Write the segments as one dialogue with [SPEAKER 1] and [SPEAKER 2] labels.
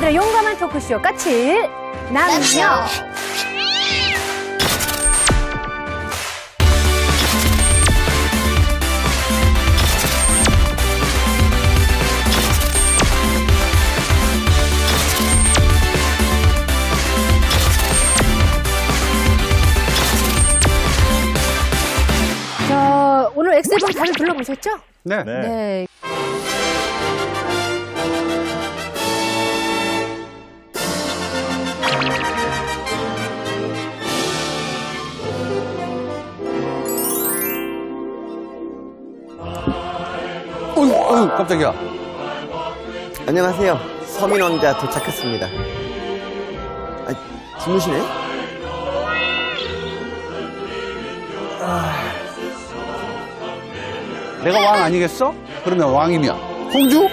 [SPEAKER 1] 남자들의 용감한 토크쇼 까칠 남녀. 오늘 엑스앨범 다들 불러보셨죠?
[SPEAKER 2] 네.
[SPEAKER 1] 네.
[SPEAKER 2] 어휴, 깜짝이야.
[SPEAKER 3] 안녕하세요. 서민왕자 도착했습니다. 주무시네?
[SPEAKER 2] 내가 왕 아니겠어? 그러면 왕이면 공주?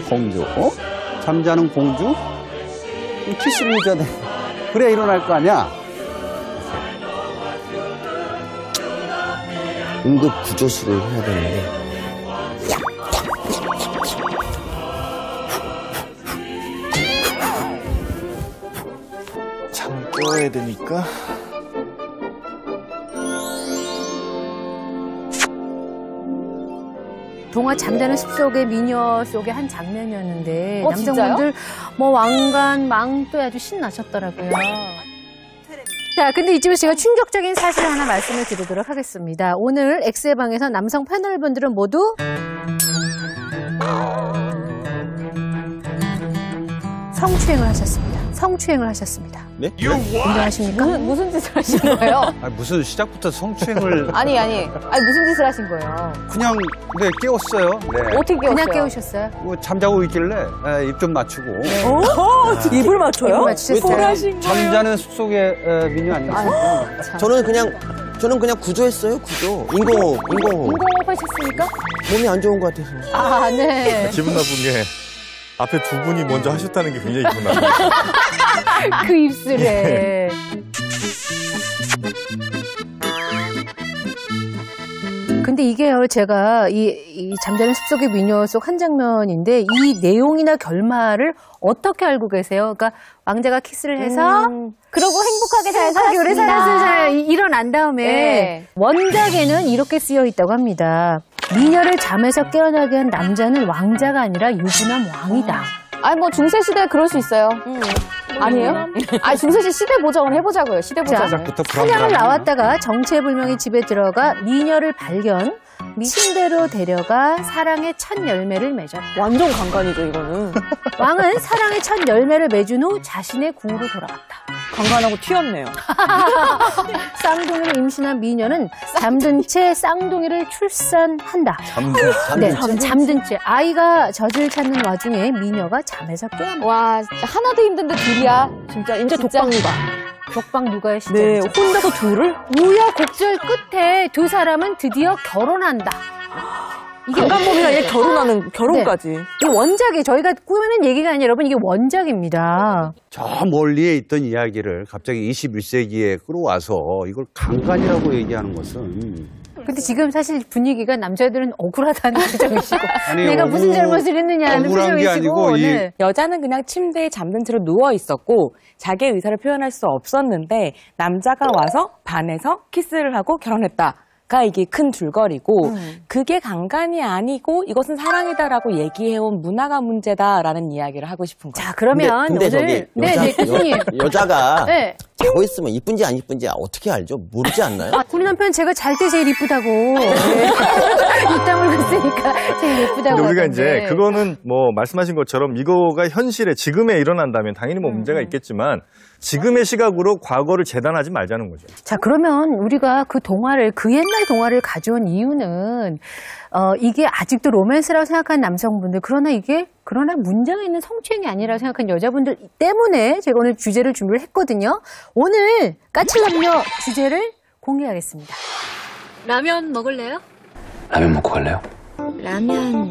[SPEAKER 2] 공주, 어? 잠자는 공주? 키스를 해줘야 돼. 그래야 일어날 거 아니야?
[SPEAKER 3] 응급 구조술을 해야 되는데.
[SPEAKER 4] 잠 깨워야 되니까.
[SPEAKER 1] 동화 잠자는 숲속의 미녀 속의 한 장면이었는데 남성분들
[SPEAKER 5] 진짜요?
[SPEAKER 1] 뭐 왕관, 망토에 아주 신나셨더라고요. 자, 근데 이쯤에서 제가 충격적인 사실 하나 말씀을 드리도록 하겠습니다. 오늘 엑스방에서 남성 패널분들은 모두 성추행을 하셨습니다. 성추행을 하셨습니다.
[SPEAKER 3] 네?
[SPEAKER 1] 인정하십니까?
[SPEAKER 5] 무슨 짓을 하신 거예요?
[SPEAKER 2] 아니, 무슨 시작부터 성추행을.
[SPEAKER 5] 아니 무슨 짓을 하신 거예요?
[SPEAKER 2] 그냥, 네, 깨웠어요. 네.
[SPEAKER 5] 어떻게 깨웠어요?
[SPEAKER 1] 그냥 깨우셨어요?
[SPEAKER 2] 뭐 잠자고 있길래 입 좀 맞추고.
[SPEAKER 5] 입을 맞춰요?
[SPEAKER 1] 입을 맞추셨어요?
[SPEAKER 2] 잠자는 숲속의 미녀 아니겠습니까?
[SPEAKER 3] 저는 그냥 구조했어요, 구조. 인공호흡.
[SPEAKER 1] 인공호흡 하셨습니까?
[SPEAKER 3] 몸이 안 좋은 것 같아서.
[SPEAKER 1] 아, 네.
[SPEAKER 4] 기분 나쁜 게 앞에 두 분이 먼저 하셨다는 게 굉장히 기분 나쁘네요.
[SPEAKER 1] 그 입술에. 근데 이게요, 제가 이 잠자는 숲속의 미녀 속 한 장면인데 이 내용이나 결말을 어떻게 알고 계세요? 그러니까 왕자가 키스를 해서
[SPEAKER 5] 그러고 행복하게 잘
[SPEAKER 1] 오래
[SPEAKER 5] 살았습니다.
[SPEAKER 1] 살았어요. 일어난 다음에
[SPEAKER 5] 네.
[SPEAKER 1] 원작에는 이렇게 쓰여 있다고 합니다. 미녀를 잠에서 깨어나게 한 남자는 왕자가 아니라 유부남 왕이다.
[SPEAKER 5] 아니 뭐 중세시대에 그럴 수 있어요. 아니에요? 아니 중세시 시대 보정을 해보자고요. 시대 보정을.
[SPEAKER 2] 시작부터
[SPEAKER 1] 사냥을
[SPEAKER 2] 불안불안하네.
[SPEAKER 1] 나왔다가 정체불명의 집에 들어가 미녀를 발견, 침대로 데려가 사랑의 첫 열매를 맺었다.
[SPEAKER 5] 완전 강간이죠 이거는.
[SPEAKER 1] 왕은 사랑의 첫 열매를 맺은 후 자신의 궁으로 돌아갔다.
[SPEAKER 5] 강간하고 튀었네요.
[SPEAKER 1] 쌍둥이를 임신한 미녀는 잠든 채 쌍둥이를 출산한다. 잠든 채. 아이가 젖을 찾는 와중에 미녀가 잠에서 깨어나.
[SPEAKER 5] 와 하나도 힘든데 둘이야. 진짜 이제 독방 누가?
[SPEAKER 1] 독방 누가의 시작.
[SPEAKER 5] 네 혼자서 둘을?
[SPEAKER 1] 우여곡절 끝에 두 사람은 드디어 결혼한다. 이게
[SPEAKER 5] 강간범이가 얘 결혼까지.
[SPEAKER 1] 네. 이 원작이 저희가 꾸미는 얘기가 아니라 여러분 이게 원작입니다.
[SPEAKER 2] 저 멀리에 있던 이야기를 갑자기 21세기에 끌어와서 이걸 강간이라고 얘기하는 것은.
[SPEAKER 1] 근데 지금 사실 분위기가 남자들은 억울하다는 표정이시고
[SPEAKER 2] 아니,
[SPEAKER 1] 내가 무슨 잘못을 했느냐는
[SPEAKER 2] 억울한 게
[SPEAKER 1] 표정이시고
[SPEAKER 2] 아니고
[SPEAKER 1] 네.
[SPEAKER 6] 여자는 그냥 침대에 잠든 채로 누워 있었고 자기의 의사를 표현할 수 없었는데 남자가 와서 반해서 키스를 하고 결혼했다. 가 이게 큰 줄거리고 그게 강간이 아니고 이것은 사랑이다라고 얘기해온 문화가 문제다라는 이야기를 하고 싶은 거예요.
[SPEAKER 1] 자 그러면
[SPEAKER 3] 근데
[SPEAKER 1] 오늘
[SPEAKER 3] 저기
[SPEAKER 1] 교수님
[SPEAKER 3] 여자가
[SPEAKER 1] 네.
[SPEAKER 3] 자고 있으면 이쁜지 안 이쁜지 어떻게 알죠? 모르지 않나요?
[SPEAKER 1] 우리 남편 제가 잘 때 제일 이쁘다고 입 다물고 있으니까 제일 예쁘다고
[SPEAKER 4] 근데 우리가
[SPEAKER 1] 하던데.
[SPEAKER 4] 이제 그거는 뭐 말씀하신 것처럼 이거가 현실에 지금에 일어난다면 당연히 뭐 문제가 있겠지만 지금의 시각으로 과거를 재단하지 말자는 거죠.
[SPEAKER 1] 자 그러면 우리가 그 동화를 그 옛날 동화를 가져온 이유는 이게 아직도 로맨스라고 생각하는 남성분들 그러나 문제가 있는 성추행이 아니라고 생각하는 여자분들 때문에 제가 오늘 주제를 준비를 했거든요. 오늘 까칠남녀 주제를 공개하겠습니다. 라면 먹을래요?
[SPEAKER 7] 라면 먹고 갈래요?
[SPEAKER 1] 라면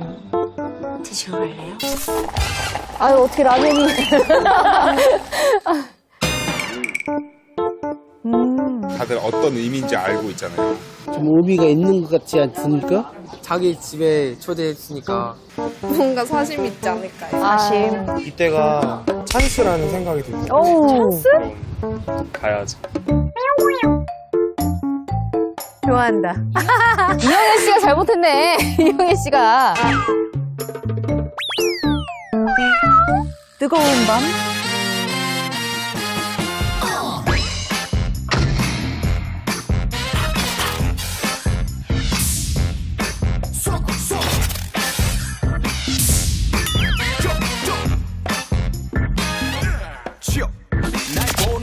[SPEAKER 1] 드시고 갈래요?
[SPEAKER 5] 아유 어떻게 라면이.
[SPEAKER 8] 다들 어떤 의미인지 알고 있잖아요.
[SPEAKER 9] 좀 의미가 있는 것 같지 않습니까?
[SPEAKER 10] 자기 집에 초대했으니까
[SPEAKER 7] 뭔가 사심 있지 않을까요?
[SPEAKER 1] 사심.
[SPEAKER 9] 이때가 찬스라는 생각이 들고.
[SPEAKER 5] 찬스?
[SPEAKER 9] 그럼 가야지.
[SPEAKER 1] 좋아한다.
[SPEAKER 5] 이영애 씨가 잘못했네. 이영애 씨가.
[SPEAKER 1] 뜨거운 밤.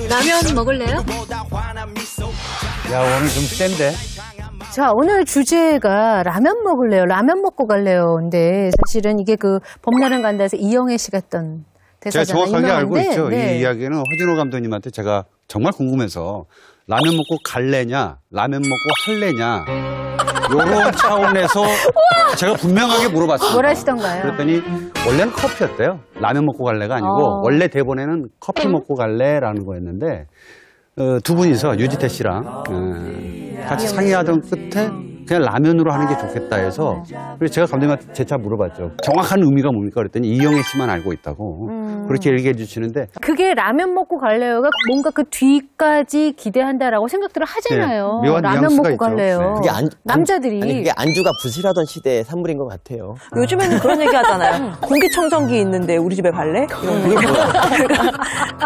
[SPEAKER 1] 라면 먹을래요?
[SPEAKER 2] 야, 오늘 좀 센데?
[SPEAKER 1] 자, 오늘 주제가 라면 먹을래요? 라면 먹고 갈래요? 근데 사실은 이게 그 봄날은 간다에서 이영애 씨가 했던
[SPEAKER 2] 제가
[SPEAKER 1] 대사잖아요.
[SPEAKER 2] 정확하게 알고
[SPEAKER 1] 유명한데,
[SPEAKER 2] 있죠.
[SPEAKER 1] 네.
[SPEAKER 2] 이 이야기는 허진호 감독님한테 제가 정말 궁금해서 라면 먹고 갈래냐, 라면 먹고 할래냐, 요런 차원에서 제가 분명하게 물어봤습니다.
[SPEAKER 1] 뭘 하시던가요?
[SPEAKER 2] 그랬더니 원래는 커피였대요. 라면 먹고 갈래가 아니고 원래 대본에는 커피 먹고 갈래라는 거였는데 두 분이서 유지태 씨랑 같이 상의하던 끝에 그냥 라면으로 하는 게 좋겠다 해서 그래서 제가 감독님한테 재차 물어봤죠. 정확한 의미가 뭡니까? 그랬더니 이영애 씨만 알고 있다고 그렇게 얘기해 주시는데
[SPEAKER 1] 그게 라면 먹고 갈래요가 뭔가 그 뒤까지 기대한다라고 생각들을 하잖아요.
[SPEAKER 2] 네, 묘한
[SPEAKER 1] 라면
[SPEAKER 2] 뉘앙스가
[SPEAKER 1] 먹고
[SPEAKER 2] 있죠.
[SPEAKER 1] 갈래요.
[SPEAKER 2] 네.
[SPEAKER 3] 그게
[SPEAKER 1] 남자들이.
[SPEAKER 3] 아니, 그게 안주가 부실하던 시대의 산물인 것 같아요.
[SPEAKER 6] 요즘에는 그런 얘기 하잖아요. 공기청정기 있는데 우리 집에 갈래?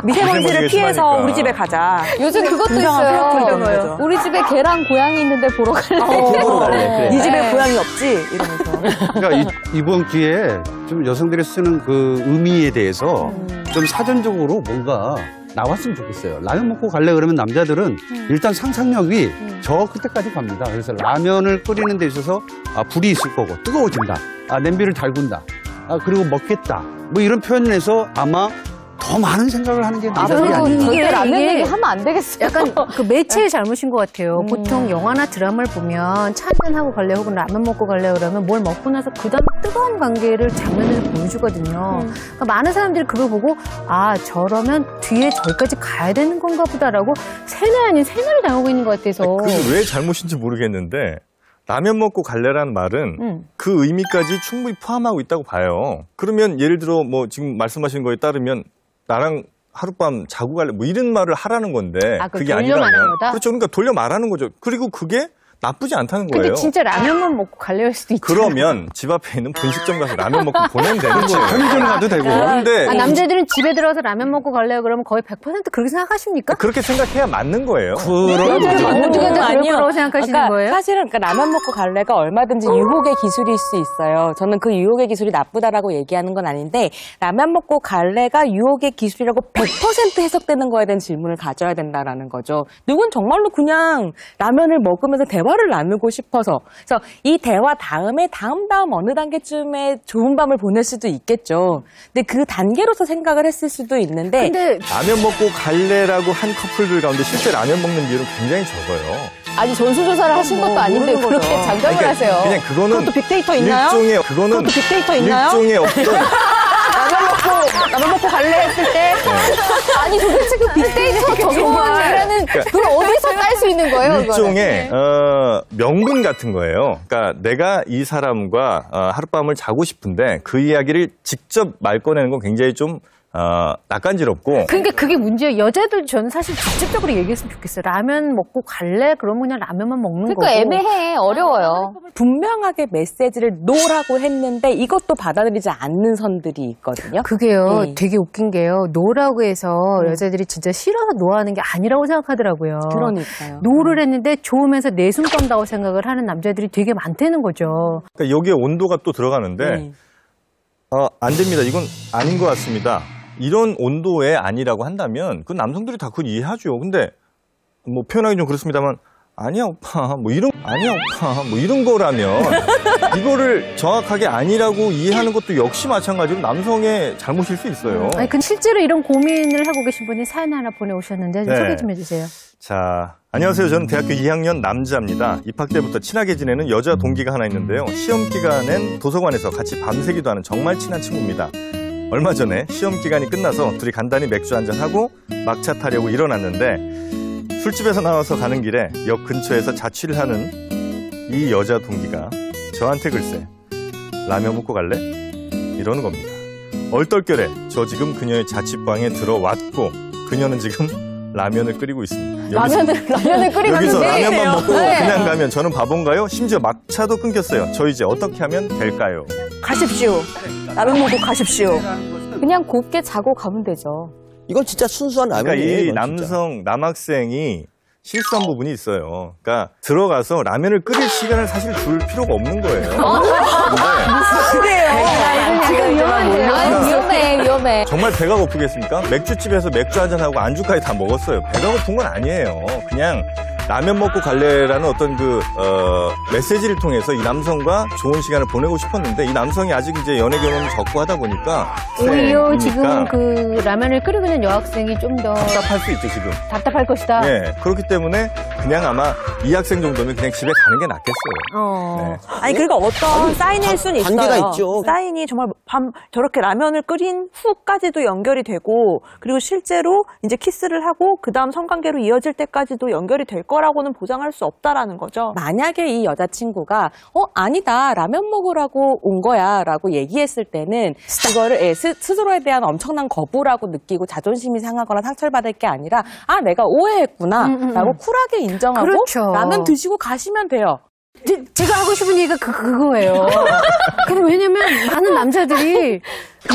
[SPEAKER 6] 미세먼지를 피해서
[SPEAKER 4] 심하니까.
[SPEAKER 6] 우리 집에 가자.
[SPEAKER 5] 요즘 그것도
[SPEAKER 6] 분명한
[SPEAKER 5] 있어요.
[SPEAKER 6] 페어플이 되는 거죠.
[SPEAKER 5] 우리 집에 개랑 고양이 있는데 보러 갈래?
[SPEAKER 3] 보러 갈래, 그래.
[SPEAKER 6] 네 집에
[SPEAKER 5] 네.
[SPEAKER 6] 고양이 없지? 이러면서.
[SPEAKER 2] 그러니까 이번 기회에 좀 여성들이 쓰는 그 의미에 대해서 좀 사전적으로 뭔가 나왔으면 좋겠어요. 라면 먹고 갈래 그러면 남자들은 일단 상상력이 저 끝에까지 갑니다. 그래서 라면을 끓이는 데 있어서 불이 있을 거고 뜨거워진다. 냄비를 달군다. 그리고 먹겠다. 뭐 이런 표현에서 아마 더 많은 생각을 하는 게 남자들이
[SPEAKER 5] 그리고
[SPEAKER 2] 아닌가.
[SPEAKER 5] 이게 라면
[SPEAKER 1] 이게
[SPEAKER 5] 얘기 하면 안 되겠어요.
[SPEAKER 1] 약간 그 매체의 잘못인 것 같아요. 보통 영화나 드라마를 보면 차 한잔하고 갈래 혹은 라면 먹고 갈래 그러면 뭘 먹고 나서 그 다음 뜨거운 관계를 장면에서 보여주거든요. 그러니까 많은 사람들이 그걸 보고 저러면 뒤에 저기까지 가야 되는 건가 보다라고 세뇌 아닌 세뇌를 당하고 있는 것 같아서.
[SPEAKER 4] 그게 왜 잘못인지 모르겠는데 라면 먹고 갈래라는 말은 그 의미까지 충분히 포함하고 있다고 봐요. 그러면 예를 들어 뭐 지금 말씀하신 거에 따르면 나랑 하룻밤 자고 갈래 뭐 이런 말을 하라는 건데
[SPEAKER 1] 그걸
[SPEAKER 4] 그게
[SPEAKER 1] 돌려
[SPEAKER 4] 아니라면
[SPEAKER 1] 말하는 거다?
[SPEAKER 4] 그렇죠. 그러니까 돌려 말하는 거죠. 그리고 그게 나쁘지 않다는 거예요.
[SPEAKER 1] 근데 진짜 라면만 먹고 갈래일 수도 있죠.
[SPEAKER 4] 그러면 집 앞에 있는 분식점 가서 라면 먹고 보내면 되는 거예요.
[SPEAKER 2] 편의점 가도 되고.
[SPEAKER 4] 근데
[SPEAKER 1] 남자들은 집에 들어가서 라면 먹고 갈래요 그러면 거의 100% 그렇게 생각하십니까?
[SPEAKER 4] 그렇게 생각해야 맞는 거예요.
[SPEAKER 1] 모두가 다 그럴
[SPEAKER 6] 아니요.
[SPEAKER 1] 거라고 생각하시는
[SPEAKER 6] 그러니까
[SPEAKER 1] 거예요?
[SPEAKER 6] 사실은 라면 먹고 갈래가 얼마든지 유혹의 기술일 수 있어요. 저는 그 유혹의 기술이 나쁘다라고 얘기하는 건 아닌데 라면 먹고 갈래가 유혹의 기술이라고 100% 해석되는 거에 대한 질문을 가져야 된다라는 거죠. 누군 정말로 그냥 라면을 먹으면서 대화를 나누고 싶어서 그래서 이 대화 다음에 다음 어느 단계쯤에 좋은 밤을 보낼 수도 있겠죠. 근데 그 단계로서 생각을 했을 수도 있는데
[SPEAKER 1] 근데
[SPEAKER 4] 라면 먹고 갈래라고 한 커플들 가운데 실제 라면 먹는 비율은 굉장히 적어요.
[SPEAKER 5] 아니 전수조사를 하신 것도 아닌데
[SPEAKER 6] 모르는
[SPEAKER 5] 그렇게
[SPEAKER 6] 거죠.
[SPEAKER 5] 장담을
[SPEAKER 4] 그러니까
[SPEAKER 5] 하세요.
[SPEAKER 4] 그냥 그거는
[SPEAKER 6] 그것도 빅데이터 있나요?
[SPEAKER 4] 일종의 그거는
[SPEAKER 6] 그것도 빅데이터 있나요?
[SPEAKER 4] 일종의 어떤
[SPEAKER 5] 라면 먹고 갈래 했을 때 아니 도대체 그 빅데이터 적용이라는 그걸 어디서 딸 수 있는 거예요?
[SPEAKER 4] 일종의 명분 같은 거예요. 그러니까 내가 이 사람과 하룻밤을 자고 싶은데 그 이야기를 직접 말 꺼내는 건 굉장히 좀 낯간지럽고.
[SPEAKER 1] 그러니까 그게 문제예요. 여자들 저는 사실 직접적으로 얘기했으면 좋겠어요. 라면 먹고 갈래? 그러면 그냥 라면만 먹는
[SPEAKER 5] 그러니까
[SPEAKER 1] 거고.
[SPEAKER 5] 애매해. 어려워요.
[SPEAKER 6] 분명하게 메시지를 노라고 했는데 이것도 받아들이지 않는 선들이 있거든요.
[SPEAKER 1] 그게요.
[SPEAKER 6] 네.
[SPEAKER 1] 되게 웃긴 게요. 노라고 해서 여자들이 진짜 싫어서 노하는 게 아니라고 생각하더라고요.
[SPEAKER 6] 그러니까요.
[SPEAKER 1] 노를 했는데 좋으면서 내숭 떤다고 생각을 하는 남자들이 되게 많다는 거죠.
[SPEAKER 4] 그러니까 여기에 온도가 또 들어가는데
[SPEAKER 6] 네.
[SPEAKER 4] 안 됩니다. 이건 아닌 것 같습니다. 이런 온도에 아니라고 한다면 그 남성들이 다 그걸 이해하죠. 근데 뭐 표현하기 좀 그렇습니다만 아니야 오빠 뭐 이런 거라면 이거를 정확하게 아니라고 이해하는 것도 역시 마찬가지로 남성의 잘못일 수 있어요.
[SPEAKER 1] 아니, 근데 실제로 이런 고민을 하고 계신 분이 사연 하나 보내오셨는데 좀
[SPEAKER 4] 네.
[SPEAKER 1] 소개 좀 해주세요.
[SPEAKER 4] 자, 안녕하세요. 저는 대학교 2학년 남자입니다. 입학 때부터 친하게 지내는 여자 동기가 하나 있는데요. 시험 기간엔 도서관에서 같이 밤새기도 하는 정말 친한 친구입니다. 얼마 전에 시험 기간이 끝나서 둘이 간단히 맥주 한잔하고 막차 타려고 일어났는데 술집에서 나와서 가는 길에 역 근처에서 자취를 하는 이 여자 동기가 저한테 글쎄 라면 먹고 갈래? 이러는 겁니다. 얼떨결에 저 지금 그녀의 자취방에 들어왔고 그녀는 지금 라면을 끓이고 있습니다.
[SPEAKER 5] 라면을 끓이고
[SPEAKER 4] 여기서
[SPEAKER 5] 있는데.
[SPEAKER 4] 라면만 먹고
[SPEAKER 5] 네.
[SPEAKER 4] 그냥 가면 저는 바본가요? 심지어 막차도 끊겼어요. 저 이제 어떻게 하면 될까요?
[SPEAKER 5] 가십시오. 라면 먹고 가십시오. 그냥 곱게 자고 가면 되죠.
[SPEAKER 3] 이건 진짜 순수한
[SPEAKER 4] 그러니까
[SPEAKER 3] 라면이에요.
[SPEAKER 4] 이 남학생이 실수한 부분이 있어요. 그러니까 들어가서 라면을 끓일 시간을 사실 줄 필요가 없는 거예요.
[SPEAKER 5] 지금 위험한데요. 위험해.
[SPEAKER 4] 정말 배가 고프겠습니까? 맥주집에서 맥주 한잔하고 안주까지 다 먹었어요. 배가 고픈 건 아니에요. 그냥 라면 먹고 갈래라는 어떤 메시지를 통해서 이 남성과 좋은 시간을 보내고 싶었는데 이 남성이 아직 이제 연애 경험이 적고 하다 보니까
[SPEAKER 1] 오히려 지금 그 라면을 끓이고 있는 여학생이 좀 더
[SPEAKER 4] 답답할 수 있죠, 지금.
[SPEAKER 1] 답답할 것이다.
[SPEAKER 4] 네. 그렇기 때문에 그냥 아마 이 학생 정도면 그냥 집에 가는 게 낫겠어요. 네.
[SPEAKER 10] 아니 그러니까 어떤 사인일 수는 있어요.
[SPEAKER 3] 관계가 있죠.
[SPEAKER 10] 사인이 정말 저렇게 라면을 끓인 후까지도 연결이 되고 그리고 실제로 이제 키스를 하고 그다음 성관계로 이어질 때까지도 연결이 될 거라고는 보장할 수 없다라는 거죠.
[SPEAKER 6] 만약에 이 여자친구가 아니다 라면 먹으라고 온 거야 라고 얘기했을 때는 그거를 스스로에 대한 엄청난 거부라고 느끼고 자존심이 상하거나 상처를 받을 게 아니라 내가 오해했구나 라고 쿨하게 인정하고
[SPEAKER 1] 그렇죠.
[SPEAKER 6] 라면 드시고 가시면 돼요.
[SPEAKER 1] 제가 하고 싶은 얘기가 그거예요. 근데 왜냐면 많은 남자들이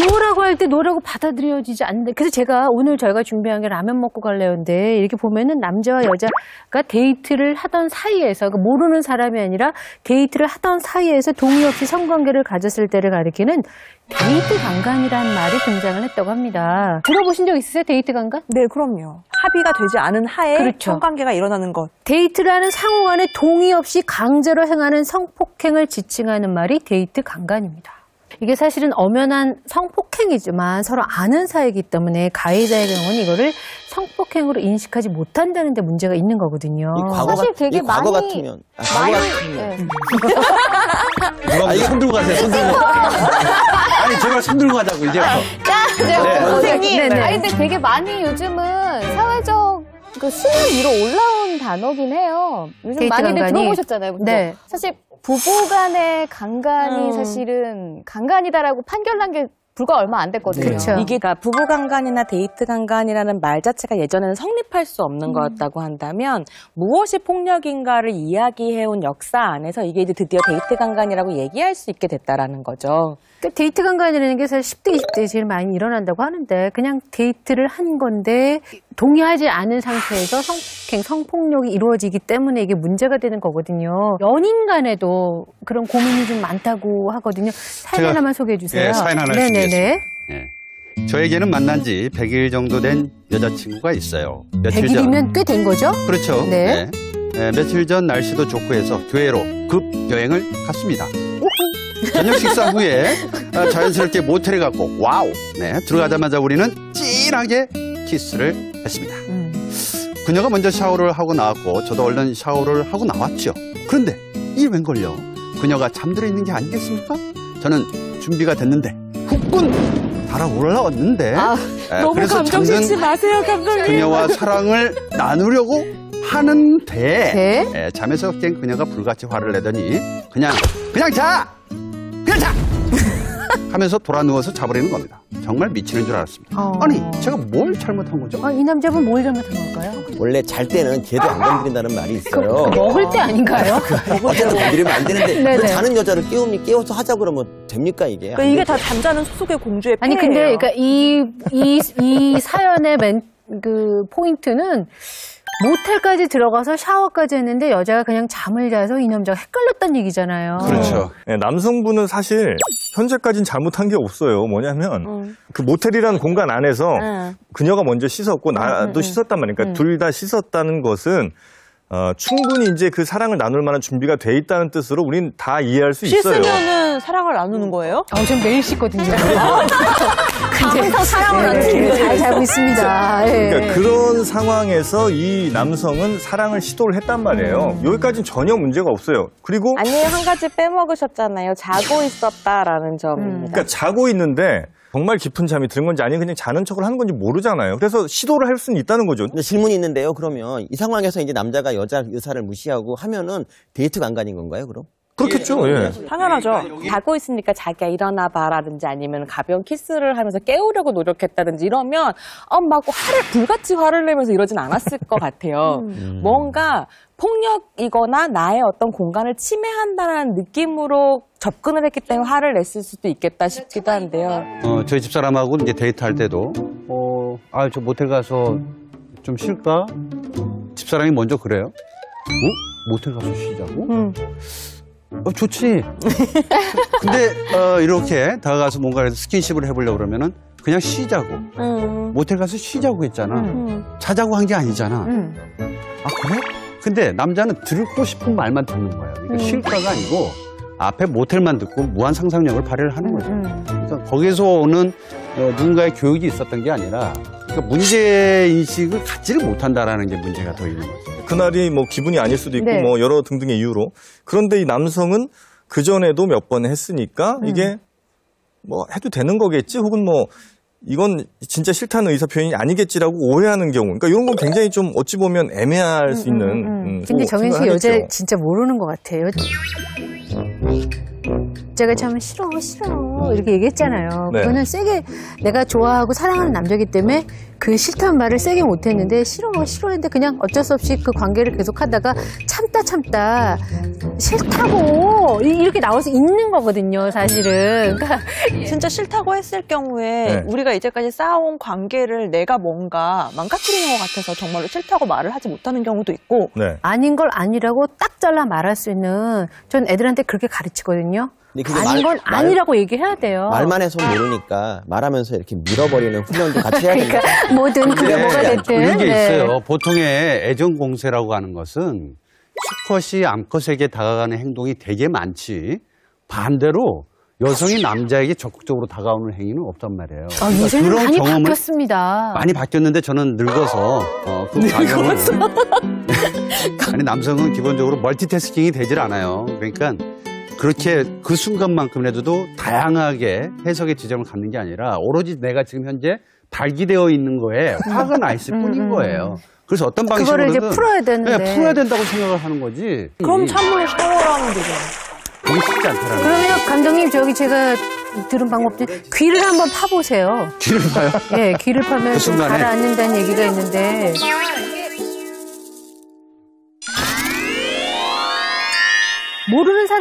[SPEAKER 1] 노라고 할 때 노라고 받아들여지지 않는데 그래서 제가 오늘 저희가 준비한 게 라면 먹고 갈래요인데 이렇게 보면은 남자와 여자가 데이트를 하던 사이에서 모르는 사람이 아니라 데이트를 하던 사이에서 동의 없이 성관계를 가졌을 때를 가리키는 데이트 강간이라는 말이 등장을 했다고 합니다. 들어보신 적 있으세요? 데이트 강간?
[SPEAKER 10] 네, 그럼요. 합의가 되지 않은 하에
[SPEAKER 1] 그렇죠.
[SPEAKER 10] 성관계가 일어나는 것.
[SPEAKER 1] 데이트를 하는 상호 간에 동의 없이 강제로 행하는 성폭행을 지칭하는 말이 데이트 강간입니다. 이게 사실은 엄연한 성폭행이지만 서로 아는 사이이기 때문에 가해자의 경우는 이거를 성폭행으로 인식하지 못한다는 데 문제가 있는 거거든요.
[SPEAKER 5] 사실 되게
[SPEAKER 3] 이 과거
[SPEAKER 5] 많이-
[SPEAKER 3] 같으면.
[SPEAKER 5] 많이
[SPEAKER 2] 누가 손 들고 가세요, 손 들고. 아니, 제발 손 들고 가자고, 이제.
[SPEAKER 5] 선생님.
[SPEAKER 1] 네네.
[SPEAKER 5] 아니 근데 되게 많이 요즘은 사회적 수면 위로 올라온 단어긴 해요. 요즘
[SPEAKER 1] 데이트
[SPEAKER 5] 많이들
[SPEAKER 1] 강간이.
[SPEAKER 5] 들어보셨잖아요. 그죠?
[SPEAKER 1] 네.
[SPEAKER 5] 사실 부부 간의 강간이 사실은 강간이다라고 판결난 게 불과 얼마 안 됐거든요.
[SPEAKER 1] 그쵸.
[SPEAKER 6] 이게 부부 강간이나 데이트 강간이라는 말 자체가 예전에는 성립할 수 없는 거였다고 한다면 무엇이 폭력인가를 이야기해온 역사 안에서 이게 이제 드디어 데이트 강간이라고 얘기할 수 있게 됐다라는 거죠.
[SPEAKER 1] 그러니까 데이트 강간이라는 게 사실 10대, 20대에 제일 많이 일어난다고 하는데 그냥 데이트를 한 건데 동의하지 않은 상태에서 성폭행, 성폭력이 이루어지기 때문에 이게 문제가 되는 거거든요. 연인 간에도 그런 고민이 좀 많다고 하거든요. 사연 하나만 소개해 주세요.
[SPEAKER 2] 예, 사연 하나
[SPEAKER 1] 네네네.
[SPEAKER 2] 준비했습니다. 예. 저에게는 만난 지 100일 정도 된 여자친구가 있어요. 며칠 전.
[SPEAKER 1] 100일이면 꽤 된 거죠?
[SPEAKER 2] 그렇죠.
[SPEAKER 1] 네.
[SPEAKER 2] 며칠 전 날씨도 좋고 해서 교회로 급 여행을 갔습니다. 저녁 식사 후에 자연스럽게 모텔에 갔고 와우. 네, 들어가자마자 우리는 진하게 키스를 했습니다. 그녀가 먼저 샤워를 하고 나왔고 저도 얼른 샤워를 하고 나왔죠. 그런데 이 웬걸요? 그녀가 잠들어 있는 게 아니겠습니까? 저는 준비가 됐는데 후끈 달아올라왔는데
[SPEAKER 6] 너무
[SPEAKER 2] 그래서
[SPEAKER 6] 감정
[SPEAKER 2] 잠든
[SPEAKER 6] 싫지 마세요, 감독님.
[SPEAKER 2] 그녀와 사랑을 나누려고 하는데
[SPEAKER 1] 네.
[SPEAKER 2] 잠에서 깬 그녀가 불같이 화를 내더니 그냥 자! 그냥 자! 하면서 돌아 누워서 자버리는 겁니다. 정말 미치는 줄 알았습니다. 아니 제가 뭘 잘못한 거죠?
[SPEAKER 1] 이 남자분 뭘 잘못한 걸까요?
[SPEAKER 3] 원래 잘 때는 걔도 안 건드린다는 말이 있어요.
[SPEAKER 1] 먹을 때 아닌가요?
[SPEAKER 3] 어쨌든 건드리면 안 되는데
[SPEAKER 1] 네네.
[SPEAKER 3] 그 자는 여자를 깨워서 하자 그러면 됩니까 이게?
[SPEAKER 10] 그러니까 이게 다 잠자는 소속의 공주의
[SPEAKER 1] 아니
[SPEAKER 10] 폐예요.
[SPEAKER 1] 근데 그러니까 이 사연의 그 포인트는 모텔까지 들어가서 샤워까지 했는데 여자가 그냥 잠을 자서 이 남자가 헷갈렸다는 얘기잖아요.
[SPEAKER 2] 그렇죠.
[SPEAKER 4] 네, 남성분은 사실 현재까지는 잘못한 게 없어요. 뭐냐면 그 모텔이라는 공간 안에서 그녀가 먼저 씻었고 나도 씻었단 말이니까 둘 다 씻었다는 것은 충분히 이제 그 사랑을 나눌 만한 준비가 돼 있다는 뜻으로 우린 다 이해할 수 있어요.
[SPEAKER 10] 씻으면은 사랑을 나누는 거예요?
[SPEAKER 1] 전 매일 씻거든요.
[SPEAKER 5] 항상 사랑을 나누는
[SPEAKER 1] 잘 자고 있습니다. 예.
[SPEAKER 4] 그러니까 그런 상황에서 이 남성은 사랑을 시도를 했단 말이에요. 여기까지는 전혀 문제가 없어요. 그리고
[SPEAKER 6] 아니, 한 가지 빼먹으셨잖아요. 자고 있었다라는 점입니다.
[SPEAKER 4] 그러니까 자고 있는데 정말 깊은 잠이 드는 건지 아니면 그냥 자는 척을 하는 건지 모르잖아요. 그래서 시도를 할 수는 있다는 거죠.
[SPEAKER 3] 근데 질문이 있는데요. 그러면 이 상황에서 이제 남자가 여자 의사를 무시하고 하면은 데이트 강간인 건가요, 그럼?
[SPEAKER 4] 그렇겠죠. 예.
[SPEAKER 10] 당연하죠.
[SPEAKER 6] 자고 있으니까 자기야 일어나봐라든지 아니면 가벼운 키스를 하면서 깨우려고 노력했다든지 이러면 막 불같이 화를 내면서 이러진 않았을 것 같아요. 뭔가 폭력이거나 나의 어떤 공간을 침해한다는 느낌으로 접근을 했기 때문에 화를 냈을 수도 있겠다 싶기도 한데요.
[SPEAKER 2] 저희 집사람하고 이제 데이트할 때도 저 모텔 가서 좀 쉴까? 집사람이 먼저 그래요. 모텔 가서 쉬자고? 좋지. 근데 이렇게 다가가서 뭔가 스킨십을 해보려고 그러면은 그냥 쉬자고. 모텔 가서 쉬자고 했잖아. 자자고 한 게 아니잖아. 아 그래? 근데 남자는 듣고 싶은 말만 듣는 거예요. 그러니까 쉴까가 아니고 앞에 모텔만 듣고 무한 상상력을 발휘를 하는 거죠. 그러니까 거기서 오는 누군가의 교육이 있었던 게 아니라 그러니까 문제인식을 갖지를 못한다라는 게 문제가 더 있는 거죠.
[SPEAKER 4] 그날이 뭐 기분이 아닐 수도 있고
[SPEAKER 1] 네.
[SPEAKER 4] 뭐 여러 등등의 이유로. 그런데 이 남성은 그전에도 몇 번 했으니까 이게 뭐 해도 되는 거겠지 혹은 뭐 이건 진짜 싫다는 의사 표현이 아니겠지라고 오해하는 경우. 그러니까 이런 건 굉장히 좀 어찌 보면 애매할 수 있는.
[SPEAKER 1] 근데 정현 씨
[SPEAKER 4] 생각을
[SPEAKER 1] 여자
[SPEAKER 4] 하겠죠.
[SPEAKER 1] 진짜 모르는 것 같아요. 제가 참 싫어 이렇게 얘기했잖아요.
[SPEAKER 4] 네.
[SPEAKER 1] 그거는 세게 내가 좋아하고 사랑하는 남자이기 때문에 그 싫다는 말을 세게 못했는데 싫어했는데 그냥 어쩔 수 없이 그 관계를 계속하다가 참다 싫다고 이렇게 나와서 있는 거거든요, 사실은. 그러니까
[SPEAKER 10] 진짜 싫다고 했을 경우에
[SPEAKER 4] 네.
[SPEAKER 10] 우리가 이제까지 쌓아온 관계를 내가 뭔가 망가뜨리는 것 같아서 정말로 싫다고 말을 하지 못하는 경우도 있고
[SPEAKER 4] 네.
[SPEAKER 1] 아닌 걸 아니라고 딱 잘라 말할 수 있는 전 애들한테 그렇게 가르치거든요.
[SPEAKER 3] 근데 그게
[SPEAKER 1] 아닌 건 아니라고 얘기해야 돼요.
[SPEAKER 3] 말만 해서 모르니까 말하면서 이렇게 밀어버리는 훈련도 같이 해야 됩니다.
[SPEAKER 1] 그러니까 뭐든 그게
[SPEAKER 2] 네,
[SPEAKER 1] 뭐가 됐든.
[SPEAKER 2] 그런 게
[SPEAKER 1] 네.
[SPEAKER 2] 있어요. 보통의 애정 공세라고 하는 것은 수컷이 암컷에게 다가가는 행동이 되게 많지 반대로 여성이 남자에게 적극적으로 다가오는 행위는 없단 말이에요.
[SPEAKER 1] 요새는
[SPEAKER 2] 그런
[SPEAKER 1] 많이
[SPEAKER 2] 경험을
[SPEAKER 1] 바뀌었습니다.
[SPEAKER 2] 많이 바뀌었는데 저는 늙어서 그 과정을 아니 남성은 기본적으로 멀티태스킹이 되질 않아요. 그러니까 그렇게 그 순간만큼이라도 다양하게 해석의 지점을 갖는 게 아니라 오로지 내가 지금 현재 발기되어 있는 거에 화가 나 있을 뿐인 거예요. 그래서 어떤
[SPEAKER 1] 그거를
[SPEAKER 2] 방식으로든
[SPEAKER 1] 이제 풀어야 되는데.
[SPEAKER 2] 네, 풀어야 된다고 생각을 하는 거지.
[SPEAKER 10] 그럼 찬물로 샤워를 하면 되잖아요.
[SPEAKER 2] 그게 쉽지 않더라고요.
[SPEAKER 1] 그러면 감독님 저기 제가 들은 방법 중에 귀를 한번 파보세요.
[SPEAKER 2] 귀를 봐요.
[SPEAKER 1] 예, 귀를 파면
[SPEAKER 2] 그
[SPEAKER 1] 좀
[SPEAKER 2] 순간에?
[SPEAKER 1] 가라앉는다는 얘기가 있는데 모르는 사람